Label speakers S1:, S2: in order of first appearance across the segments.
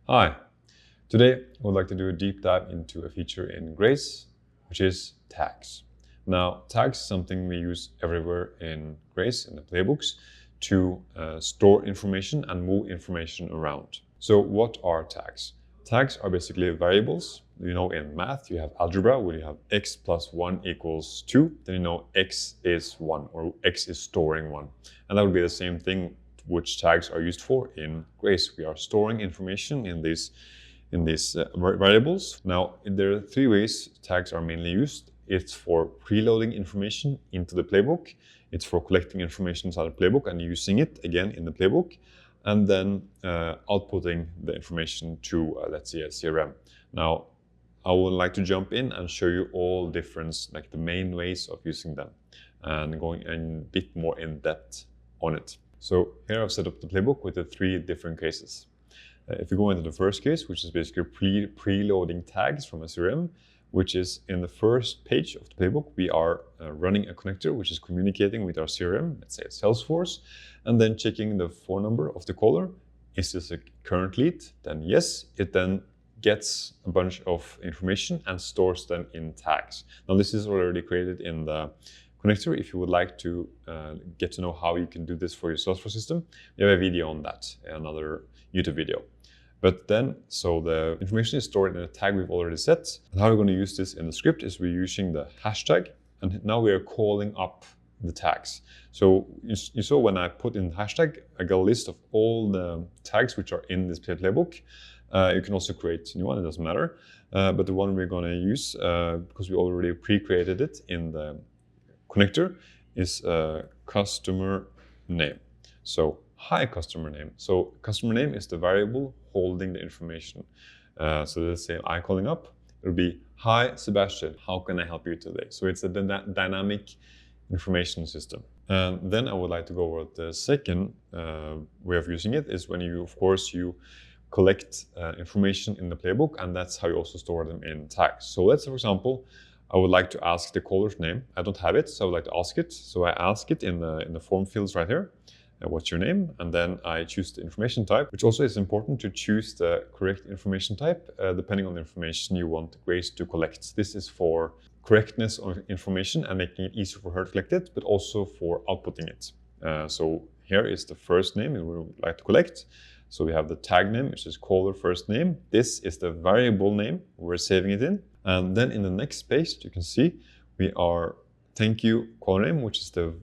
S1: Hi, today I would like to do a deep dive into a feature in Grace, which is tags. Now, tags is something we use everywhere in Grace, in the playbooks, to store information and move information around. So what are tags? Tags are basically variables. You know, in math, you have algebra where you have x plus 1 equals 2. Then you know x is 1 or x is storing 1. And that would be the same thing which tags are used for in Grace. We are storing information in these variables. Now, there are three ways tags are mainly used. It's for preloading information into the playbook. It's for collecting information inside the playbook and using it again in the playbook. And then outputting the information to, let's say, a CRM. Now, I would like to jump in and show you all different, like the main ways of using them and going a bit more in depth on it. So here I've set up the playbook with the three different cases. If you go into the first case, which is basically preloading tags from a CRM, which is in the first page of the playbook, we are running a connector which is communicating with our CRM, let's say Salesforce, and then checking the phone number of the caller. Is this a current lead? Then yes, it then gets a bunch of information and stores them in tags. Now this is already created in the connector. If you would like to get to know how you can do this for your Salesforce system, we have a video on that, another YouTube video. But then, so the information is stored in a tag we've already set. And how we're going to use this in the script is we're using the hashtag. And now we are calling up the tags. So you saw when I put in the hashtag, I got a list of all the tags which are in this playbook. You can also create a new one, it doesn't matter. But the one we're going to use, because we already pre-created it in the connector, is customer name. So hi customer name. So customer name is the variable holding the information. So let's say I'm calling up, it'll be, hi Sebastian, how can I help you today? So it's a dynamic information system. And then I would like to go over the second way of using it is when you, of course, you collect information in the playbook, and that's how you also store them in tags. So let's say, for example, I would like to ask the caller's name. I don't have it, so I would like to ask it. So I ask it in the form fields right here. What's your name? And then I choose the information type, which also is important to choose the correct information type depending on the information you want Grace to collect. This is for correctness of information and making it easier for her to collect it, but also for outputting it. So here is the first name we would like to collect. So we have the tag name, which is caller first name. This is the variable name we're saving it in. And then in the next page, you can see we are thank you caller name, which is the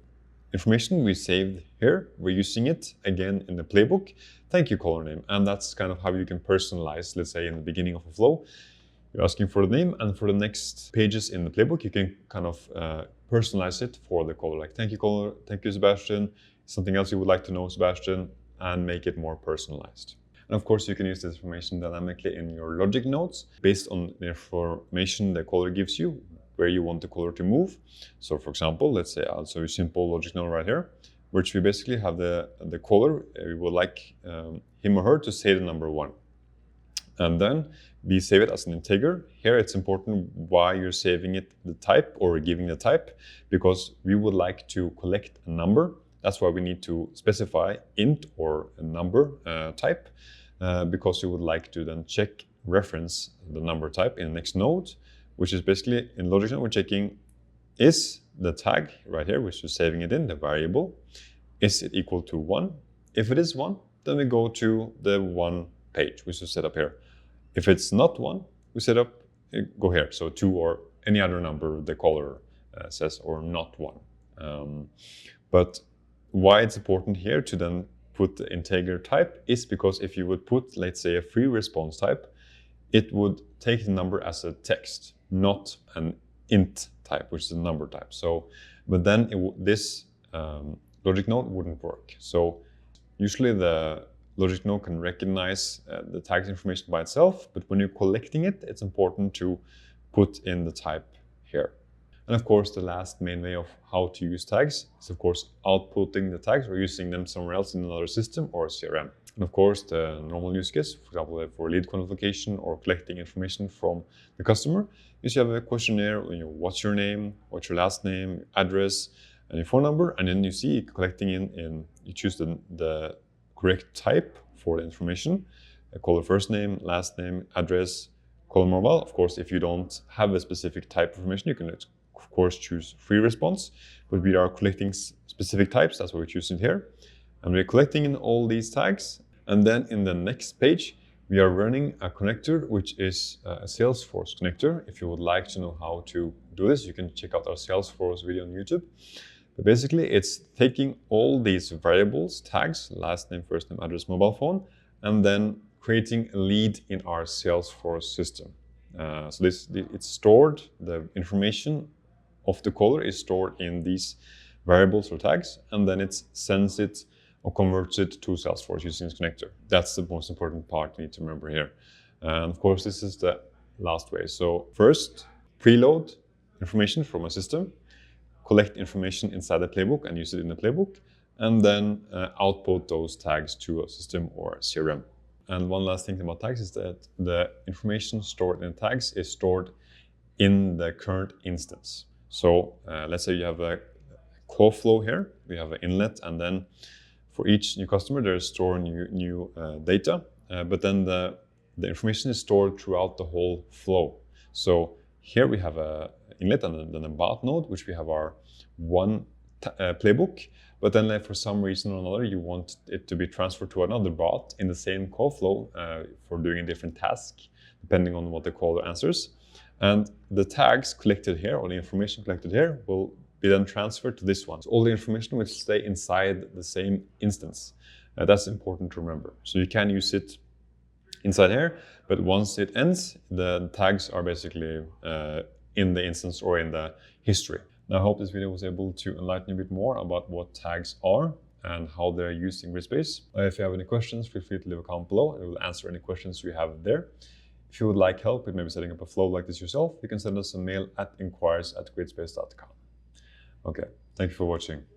S1: information we saved here. We're using it again in the playbook. Thank you caller name. And that's kind of how you can personalize, let's say in the beginning of a flow, you're asking for the name, and for the next pages in the playbook, you can kind of personalize it for the caller, like thank you caller, thank you Sebastian, something else you would like to know Sebastian, and make it more personalized. And of course, you can use this information dynamically in your logic nodes based on the information the caller gives you, where you want the caller to move. So for example, let's say I'll show you a simple logic node right here, which we basically have the caller, we would like him or her to say the number 1. And then we save it as an integer. Here it's important why you're saving it, the type or giving the type, because we would like to collect a number. That's why we need to specify int or a number type, because you would like to then check reference the number type in the next node, which is basically in logic node, we're checking is the tag right here, which is saving it in, the variable, is it equal to 1? If it is 1, then we go to the 1 page, which is set up here. If it's not 1, we set up, go here, so 2 or any other number the caller says, or not 1. But why it's important here to then put the integer type is because if you would put, let's say, a free response type, it would take the number as a text, not an int type, which is a number type. So, but then this logic node wouldn't work. So usually the logic node can recognize the tags information by itself, but when you're collecting it, it's important to put in the type here. And of course, the last main way of how to use tags is, of course, outputting the tags or using them somewhere else in another system or CRM. And of course, the normal use case, for example, for lead qualification or collecting information from the customer, is you have a questionnaire, what's your name, what's your last name, address, and your phone number, and then you see collecting you choose the correct type for the information, caller first name, last name, address, caller mobile. Of course, if you don't have a specific type of information, you can of course choose free response, but we are collecting specific types. That's what we're choosing here. And we're collecting in all these tags. And then in the next page, we are running a connector, which is a Salesforce connector. If you would like to know how to do this, you can check out our Salesforce video on YouTube. But basically, it's taking all these variables, tags, last name, first name, address, mobile phone, and then creating a lead in our Salesforce system. So it's stored, the information of the caller is stored in these variables or tags, and then it sends it or converts it to Salesforce using this connector. That's the most important part you need to remember here. And of course, this is the last way. So first, preload information from a system, collect information inside the playbook and use it in the playbook, and then output those tags to a system or CRM. And one last thing about tags is that the information stored in tags is stored in the current instance. So let's say you have a call flow here, we have an inlet, and then for each new customer, there's stored new data, but then the information is stored throughout the whole flow. So here we have an inlet and then a bot node, which we have our one playbook, but then for some reason or another, you want it to be transferred to another bot in the same call flow for doing a different task, depending on what the caller answers. And the tags collected here, or the information collected here, will be then transferred to this one. So all the information will stay inside the same instance. That's important to remember. So you can use it inside here, but once it ends, the tags are basically in the instance or in the history. Now, I hope this video was able to enlighten you a bit more about what tags are and how they're used in Gridspace. If you have any questions, feel free to leave a comment below. I will answer any questions you have there. If you would like help with maybe setting up a flow like this yourself, you can send us a mail at inquiries@gridspace.com. Okay, thank you for watching.